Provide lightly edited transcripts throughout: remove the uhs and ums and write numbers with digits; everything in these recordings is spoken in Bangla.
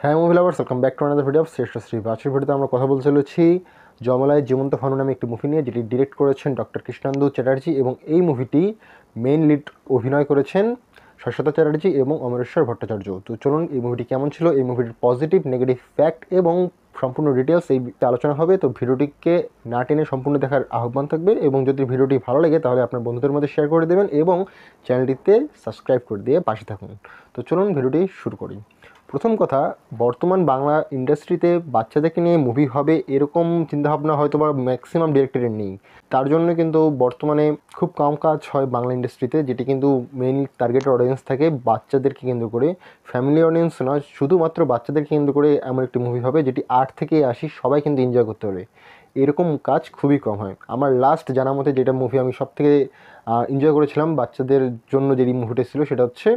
হ্যাঁ movie lovers, welcome back to another video of শ্রেষ্ঠ শ্রী। আজকের ভিডিওতে আমরা কথা বলতে চলেছি জমলায় জীবন্ত ভানু নামে একটি মুভি নিয়ে, যেটি ডিরেক্ট করেছেন ডক্টর কৃষ্ণান্দু চ্যাটার্জি, এবং এই মুভিটি মেইন লিড অভিনয় করেছেন শাশ্বত চ্যাটার্জি এবং অমরেশ্বর ভট্টাচার্য। তো চলুন এই মুভিটি কেমন ছিল, এই মুভিটির পজিটিভ নেগেটিভ ফ্যাক্ট এবং সম্পূর্ণ ডিটেলস এই আলোচনা হবে। তো ভিডিওটিকে না টেনে সম্পূর্ণ দেখার আহ্বান থাকবে, এবং যদি ভিডিওটি ভালো লাগে তাহলে আপনার বন্ধুদের মধ্যে শেয়ার করে দেবেন এবং চ্যানেলটিতে সাবস্ক্রাইব করে দিয়ে পাশে থাকুন। তো চলুন ভিডিওটি শুরু করি। প্রথম কথা, বর্তমান বাংলা ইন্ডাস্ট্রিতে বাচ্চাদেরকে নিয়ে মুভি হবে এরকম চিন্তাভাবনা হয়তো বা ম্যাক্সিমাম ডিরেক্টরের নেই। তার জন্য কিন্তু বর্তমানে খুব কম কাজ হয় বাংলা ইন্ডাস্ট্রিতে, যেটি কিন্তু মেইন টার্গেটেড অডিয়েন্স থাকে বাচ্চাদেরকে কেন্দ্র করে। ফ্যামিলি অডিয়েন্স নয়, শুধুমাত্র বাচ্চাদেরকে কেন্দ্র করে এমন একটি মুভি হবে যেটি 8 থেকে 80 সবাই কিন্তু এনজয় করতে পারবে। এরকম কাজ খুবই কম হয়। আমার লাস্ট জানা মতে যেটা মুভি আমি সব থেকে এনজয় করেছিলাম বাচ্চাদের জন্য, যেই মুভিটা ছিল সেটা হচ্ছে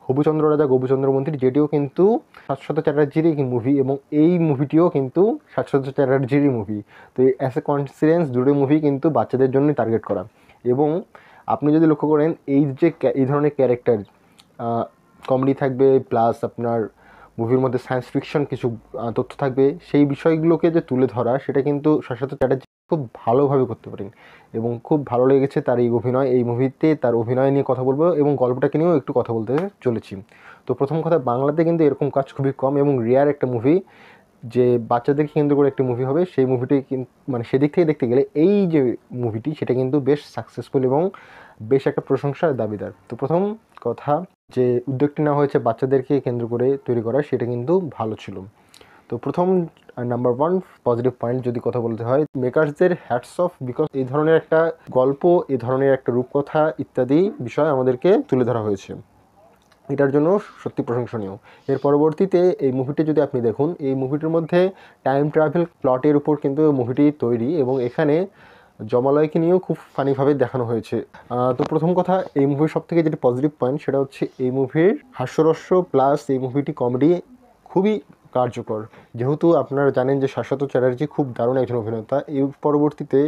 হবুচন্দ্র রাজা গবুচন্দ্র মন্ত্রী, যেটিও কিন্তু শাশ্বত চ্যাটার্জিরই মুভি, এবং এই মুভিটিও কিন্তু শাশ্বত চ্যাটার্জিরই মুভি। তো অ্যাজ এ কনসিডেন্স দুটো মুভি কিন্তু বাচ্চাদের জন্যই টার্গেট করা। এবং আপনি যদি লক্ষ্য করেন এই ধরনের ক্যারেক্টার, কমেডি থাকবে প্লাস আপনার মুভির মধ্যে সায়েন্স ফিকশন কিছু তথ্য থাকবে, সেই বিষয়গুলোকে যে তুলে ধরা সেটা কিন্তু শাশ্বত চ্যাটার্জি খুব ভালোভাবে করতে পারেন, এবং খুব ভালো লেগেছে তার এই অভিনয়। এই মুভিতে তার অভিনয় নিয়ে কথা বলবো এবং গল্পটাকে নিয়েও একটু কথা বলতে চলেছি। তো প্রথম কথা, বাংলাতে কিন্তু এরকম কাজ খুবই কম এবং রেয়ার একটা মুভি যে বাচ্চাদেরকে কেন্দ্র করে একটি মুভি হবে। সেই মুভিটি মানে সেদিক থেকে দেখতে গেলে এই যে মুভিটি সেটা কিন্তু বেশ সাকসেসফুল এবং বেশ একটা প্রশংসার দাবিদার। তো প্রথম কথা, যে উদ্যোগটি নেওয়া হয়েছে বাচ্চাদেরকে কেন্দ্র করে তৈরি করা, সেটা কিন্তু ভালো ছিল। তো প্রথম নাম্বার 1 পজিটিভ পয়েন্ট যদি কথা বলতে হয়, মেকার্সদের হ্যাটস অফ, বিকজ এই ধরনের একটা গল্প, এই ধরনের একটা রূপকথা ইত্যাদি বিষয় আমাদেরকে তুলে ধরা হয়েছে, এটার জন্য সত্যি প্রশংসনীয়। এর পরবর্তীতে এই মুভিটি যদি আপনি দেখুন, এই মুভিটির মধ্যে টাইম ট্রাভেল প্লটের উপর কিন্তু মুভিটি তৈরি, এবং এখানে জমালয়কে নিয়েও খুব ফানিভাবে দেখানো হয়েছে। তো প্রথম কথা, এই মুভির সব থেকে যেটি পজিটিভ পয়েন্ট সেটা হচ্ছে এই মুভির হাস্যরস্য প্লাস এই মুভিটি কমেডি খুবই কার্যকর। যেহেতু আপনারা জানেন যে শাশ্বত চ্যাটার্জি খুব দারুণ একজন অভিনেতা, এই পরবর্তীতে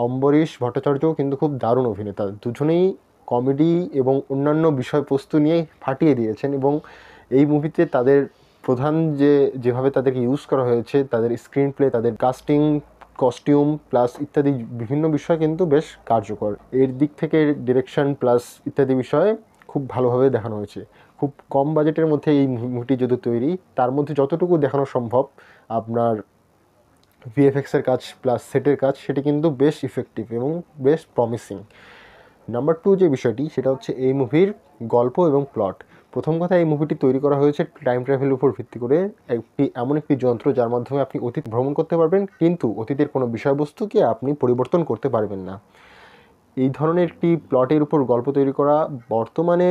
অম্বরীশ ভট্টাচার্যও কিন্তু খুব দারুণ অভিনেতা। দুজনেই কমেডি এবং অন্যান্য বিষয়বস্তু নিয়ে ফাটিয়ে দিয়েছেন, এবং এই মুভিতে তাদের প্রধান যেভাবে তাদেরকে ইউজ করা হয়েছে, তাদের স্ক্রিন প্লে, তাদের কাস্টিং, কস্টিউম প্লাস ইত্যাদি বিভিন্ন বিষয় কিন্তু বেশ কার্যকর। এর দিক থেকে ডিরেকশন প্লাস ইত্যাদি বিষয়ে খুব ভালোভাবে দেখানো হয়েছে। খুব কম বাজেটের মধ্যে এই মুভিটি যদি তৈরি, তার মধ্যে যতটুকু দেখানো সম্ভব আপনার ভিএফএক্সের কাজ প্লাস সেটের কাজ, সেটি কিন্তু বেশ ইফেক্টিভ এবং বেশ প্রমিসিং। নাম্বার 2 যে বিষয়টি সেটা হচ্ছে এই মুভির গল্প এবং প্লট। প্রথম কথা, এই মুভিটি তৈরি করা হয়েছে টাইম ট্রাভেলের উপর ভিত্তি করে, এমন একটি যন্ত্র যার মাধ্যমে আপনি অতীত ভ্রমণ করতে পারবেন, কিন্তু অতীতের কোনো বিষয়বস্তুকে আপনি পরিবর্তন করতে পারবেন না। এই ধরনের একটি প্লটের উপর গল্প তৈরি করা বর্তমানে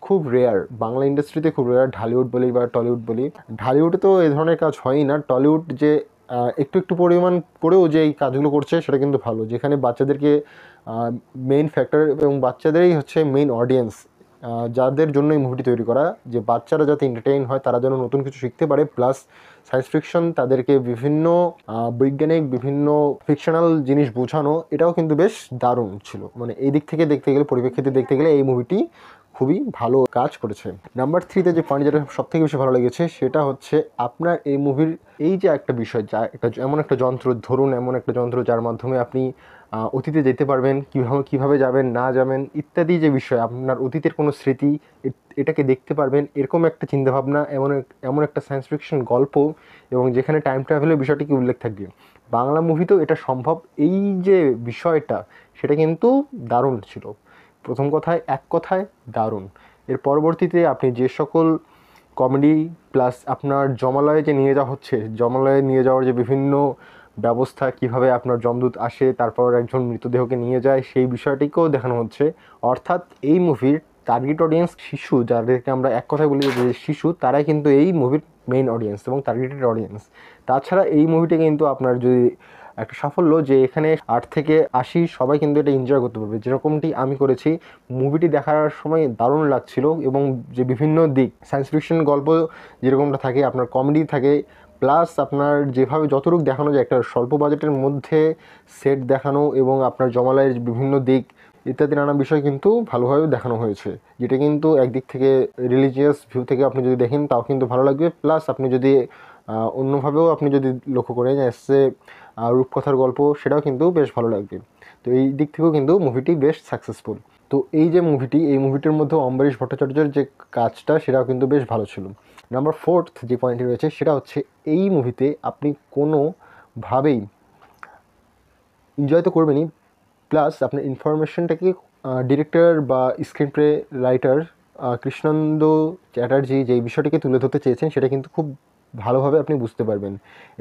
খুব রেয়ার, বাংলা ইন্ডাস্ট্রিতে খুব রেয়ার। ঢালিউড বলি বা টলিউড বলি, ঢালিউডে তো এই ধরনের কাজ হয়ই না। টলিউড যে একটু একটু পরিমাণ করেও যে এই কাজগুলো করছে সেটা কিন্তু ভালো, যেখানে বাচ্চাদেরকে মেইন ফ্যাক্টর এবং বাচ্চাদেরই হচ্ছে মেইন অডিয়েন্স, যাদের জন্য এই মুভিটি তৈরি করা, যে বাচ্চারা যাতে এন্টারটেইন হয়, তারা যেন নতুন কিছু শিখতে পারে, প্লাস সায়েন্স ফিকশন তাদেরকে বিভিন্ন বৈজ্ঞানিক বিভিন্ন ফিকশনাল জিনিস বোঝানো, এটাও কিন্তু বেশ দারুণ ছিল। মানে এই দিক থেকে দেখতে গেলে, পরিপ্রেক্ষিতে দেখতে গেলে এই মুভিটি খুবই ভালো কাজ করেছে। নাম্বার 3তে যে পয়েন্ট যেটা সব থেকে বেশি ভালো লেগেছে সেটা হচ্ছে আপনার এই মুভির এই যে একটা বিষয়, যা এমন একটা যন্ত্র, ধরুন এমন একটা যন্ত্র যার মাধ্যমে আপনি অতীতে যেতে পারবেন, কীভাবে যাবেন না যাবেন ইত্যাদি যে বিষয়, আপনার অতীতের কোনো স্মৃতি এটাকে দেখতে পারবেন, এরকম একটা চিন্তাভাবনা, এমন একটা সায়েন্স ফিকশন গল্প, এবং যেখানে টাইম ট্রাভেলের বিষয়টি কি উল্লেখ থাকবে, বাংলা মুভিতেও এটা সম্ভব। এই যে বিষয়টা সেটা কিন্তু দারুণ ছিল। প্রথম কথায় এক কথায় দারুণ। এর পরবর্তীতে আপনি যে সকল কমেডি প্লাস আপনার জমালয়ে যে নিয়ে যাওয়া হচ্ছে, জমালয়ে নিয়ে যাওয়ার যে বিভিন্ন ব্যবস্থা, কিভাবে আপনার যমদূত আসে তারপর একজন মৃতদেহকে নিয়ে যায়, সেই বিষয়টিকেও দেখানো হচ্ছে। অর্থাৎ এই মুভির টার্গেট অডিয়েন্স শিশু, যাদেরকে আমরা এক কথায় বলি যে শিশু, তারাই কিন্তু এই মুভির মেইন অডিয়েন্স এবং টার্গেটেড অডিয়েন্স। তাছাড়া এই মুভিটি কিন্তু আপনার যদি একটা সাফল্য, যে এখানে 8 থেকে 80 সবাই কিন্তু এটা এনজয় করতে পারবে, যেরকমটি আমি করেছি। মুভিটি দেখার সময় দারুণ লাগছিল, এবং যে বিভিন্ন দিক, সায়েন্স ফিকশন গল্প যেরকমটা থাকে, আপনার কমেডি থাকে, প্লাস আপনার যেভাবে যতটুকু দেখানো যায় একটা স্বল্প বাজেটের মধ্যে সেট দেখানো, এবং আপনার জমালয়ের বিভিন্ন দিক ইত্যাদি নানা বিষয় কিন্তু ভালোভাবে দেখানো হয়েছে, যেটা কিন্তু একদিক থেকে রিলিজিয়াস ভিউ থেকে আপনি যদি দেখেন তাও কিন্তু ভালো লাগবে, প্লাস আপনি যদি অন্যভাবেও আপনি যদি লক্ষ্য করেন এসে রূপকথার গল্প, সেটাও কিন্তু বেশ ভালো লাগবে। তো এই দিক থেকেও কিন্তু মুভিটি বেশ সাকসেসফুল। তো এই যে মুভিটি, এই মুভিটির মধ্যে অম্বরীশ ভট্টাচার্যের যে কাজটা সেটাও কিন্তু বেশ ভালো ছিল। নাম্বার 4 যে পয়েন্টটি রয়েছে সেটা হচ্ছে এই মুভিতে আপনি কোনোভাবেই এনজয় তো করবেনই, প্লাস আপনার ইনফরমেশনটাকে ডিরেক্টর বা screen play writer Krishnananda Chatterjee যেই বিষয়টিকে তুলে ধরতে চেয়েছেন সেটা কিন্তু খুব ভালোভাবে আপনি বুঝতে পারবেন।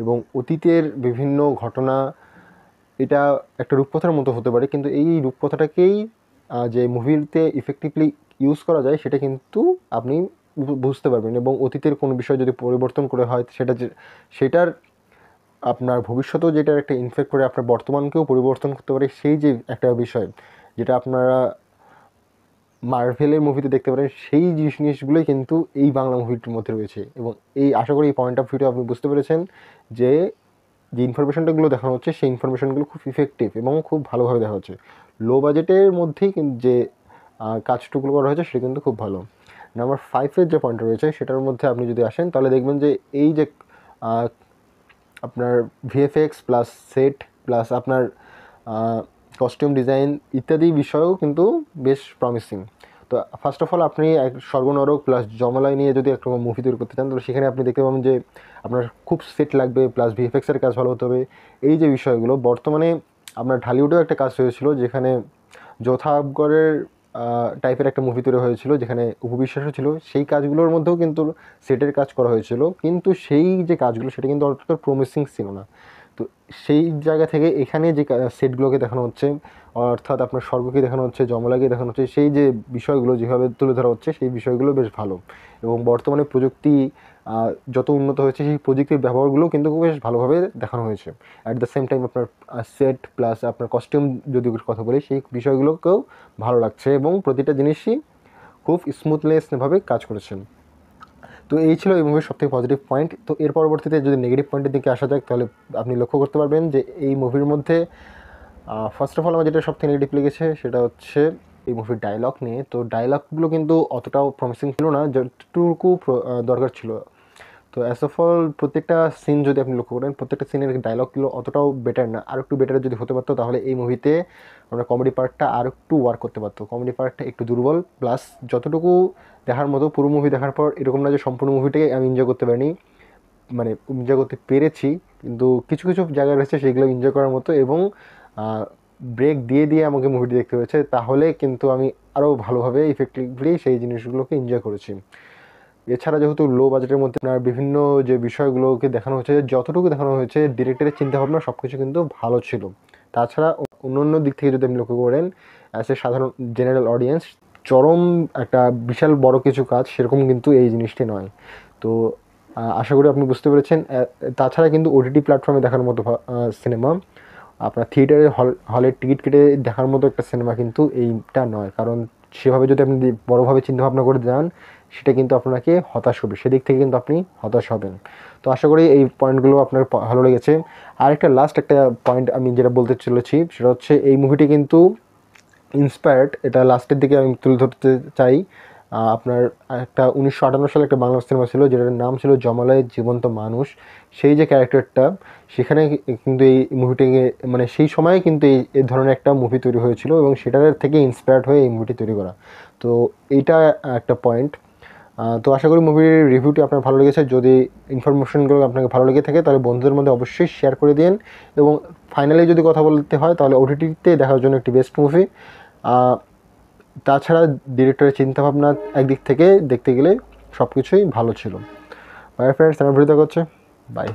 এবং অতীতের বিভিন্ন ঘটনা, এটা একটা রূপকথার মতো হতে পারে, কিন্তু এই রূপকথাটাকেই যে মুভিতে ইফেক্টিভলি ইউজ করা যায় সেটা কিন্তু আপনি বুঝতে পারবেন। এবং অতীতের কোনো বিষয় যদি পরিবর্তন করে হয় সেটার আপনার ভবিষ্যতেও যেটার একটা ইনফেক্ট করে আপনার বর্তমানকেও পরিবর্তন করতে পারে, সেই যে একটা বিষয় যেটা আপনারা মার্ভেলের মুভিতে দেখতে পারেন, সেই জিনিসগুলোই কিন্তু এই বাংলা মুভিটির মধ্যে রয়েছে। এবং এই আশা করি এই পয়েন্ট অফ ভিউটা আপনি বুঝতে পেরেছেন যে ইনফরমেশনটাগুলো দেখানো হচ্ছে সেই ইনফরমেশনগুলো খুব ইফেক্টিভ এবং খুব ভালোভাবে দেখা হচ্ছে। লো বাজেটের মধ্যেই কিন্তু যে কাজটুকু করা হয়েছে সেটা কিন্তু খুব ভালো। নাম্বার 5 যে পয়েন্ট রয়েছে সেটার মধ্যে আপনি যদি আসেন তাহলে দেখবেন যে এই যে আপনার ভিএফএক্স প্লাস সেট প্লাস আপনার কস্টিউম ডিজাইন ইত্যাদি বিষয়েও কিন্তু বেশ প্রমিসিং। তো ফার্স্ট অফ অল আপনি স্বর্গনরক প্লাস জমালয় নিয়ে যদি একটা মুভি তৈরি করতে চান তাহলে সেখানে আপনি দেখতে পাবেন যে আপনার খুব সেট লাগবে, প্লাস ভিএফএক্সের কাজ ভালো হতে হবে। এই যে বিষয়গুলো বর্তমানে আপনার ঢালিউডেও একটা কাজ হয়েছিল, যেখানে যোথা আকবরের টাইপের একটা মুভি তৈরি হয়েছিল, যেখানে উপবিশ্বাসও ছিল। সেই কাজগুলোর মধ্যেও কিন্তু সেটের কাজ করা হয়েছিল, কিন্তু সেই যে কাজগুলো সেটা কিন্তু অতটা প্রমিসিং ছিল না। তো সেই জায়গা থেকে এখানে যে সেটগুলোকে দেখানো হচ্ছে, অর্থাৎ আপনার স্বর্গকে দেখানো হচ্ছে, জমলাকে দেখানো হচ্ছে, সেই যে বিষয়গুলো যেভাবে তুলে ধরা হচ্ছে সেই বিষয়গুলো বেশ ভালো। এবং বর্তমানে প্রযুক্তি যত উন্নত হয়েছে সেই প্রযুক্তির ব্যবহারগুলো কিন্তু বেশ ভালোভাবে দেখানো হয়েছে। অ্যাট দ্য সেম টাইম আপনার সেট প্লাস আপনার কস্টিউম যদি কথা বলি সেই বিষয়গুলোকেও ভালো লাগছে এবং প্রতিটা জিনিসই খুব স্মুথনেসভাবে কাজ করেছেন। তো এই ছিল এই মুভির সবথেকে পজিটিভ পয়েন্ট। তো এর পরবর্তীতে যদি নেগেটিভ পয়েন্টের দিকে আসা যাক তাহলে আপনি লক্ষ্য করতে পারবেন যে এই মুভির মধ্যে ফার্স্ট অফ অল আমার যেটা সবথেকে নেগেটিভ লেগেছে সেটা হচ্ছে এই মুভির ডায়লগ নিয়ে। তো ডায়লগগুলো কিন্তু অতটাও প্রমিসিং ছিল না যতটুকু দরকার ছিল। তো অ্যাজ অফ অল প্রত্যেকটা সিন যদি আপনি লক্ষ্য করেন, প্রত্যেকটা সিনের ডায়লগগুলো অতটাও বেটার না, আর একটু বেটার যদি হতে পারতো তাহলে এই মুভিতে আমরা কমেডি পার্টটা আর একটু ওয়ার্ক করতে পারতো। কমেডি পার্টটা একটু দুর্বল, প্লাস যতটুকু দেখার মতো পুরো মুভি দেখার পর এরকম না যে সম্পূর্ণ মুভিটাকে আমি এনজয় করতে পারিনি, মানে এনজয় করতে পেরেছি, কিন্তু কিছু কিছু জায়গা রয়েছে সেগুলো এনজয় করার মতো এবং ব্রেক দিয়ে দিয়ে আমাকে মুভিটি দেখতে হয়েছে, তাহলে কিন্তু আমি আরও ভালোভাবে ইফেক্টিভলি সেই জিনিসগুলোকে এনজয় করেছি। এছাড়া যেহেতু লো বাজেটের মধ্যে আপনার বিভিন্ন যে বিষয়গুলোকে দেখানো হয়েছে, যতটুকু দেখানো হয়েছে ডিরেক্টরের চিন্তাভাবনা সব কিছু কিন্তু ভালো ছিল। তাছাড়া অন্য অন্য দিক থেকে যদি আপনি লক্ষ্য করেন অ্যাজ এ সাধারণ জেনারেল অডিয়েন্স চরম একটা বিশাল বড় কিছু কাজ সেরকম কিন্তু এই জিনিসটি নয়। তো আশা করি আপনি বুঝতে পেরেছেন। তাছাড়া কিন্তু ওটিটি প্ল্যাটফর্মে দেখার মতো সিনেমা, আপনার থিয়েটারে হলের টিকিট কেটে দেখার মতো একটা সিনেমা কিন্তু এইটা নয়, কারণ সেভাবে যদি আপনি বড়োভাবে চিন্তাভাবনা করে যান সেটা কিন্তু আপনাকে হতাশ করবে, সেদিক থেকে কিন্তু আপনি হতাশ হবেন। তো আশা করি এই পয়েন্টগুলো আপনার ভালো লেগেছে। আর একটা লাস্ট একটা পয়েন্ট আমি যেটা বলতে চলেছি সেটা হচ্ছে এই মুভিটি কিন্তু ইন্সপায়ার্ড, এটা লাস্টের দিকে আমি তুলে ধরতে চাই। আপনার একটা 1958 সালে একটা বাংলা সিনেমা ছিল যেটার নাম ছিল জমালয়ের জীবন্ত মানুষ। সেই যে ক্যারেক্টারটা সেখানে কিন্তু এই মুভিটিকে মানে সেই সময়ে কিন্তু এই ধরনের একটা মুভি তৈরি হয়েছিল এবং সেটার থেকে ইন্সপায়ার্ড হয়ে এই মুভিটি তৈরি করা। তো এইটা একটা পয়েন্ট। তো আশা করি মুভির রিভিউটি আপনার ভালো লেগেছে। যদি ইনফরমেশনগুলো আপনাকে ভালো লেগে থাকে তাহলে বন্ধুদের মধ্যে অবশ্যই শেয়ার করে দিন। এবং ফাইনালি যদি কথা বলতে হয় তাহলে ওটিটিতে দেখার জন্য একটি বেস্ট মুভি। তাছাড়া ডিরেক্টরের চিন্তাভাবনা একদিক থেকে দেখতে গেলে সব কিছুই ভালো ছিল। বাই ফ্রেন্ডস, আমার ভিডিও দেখা হচ্ছে। বাই।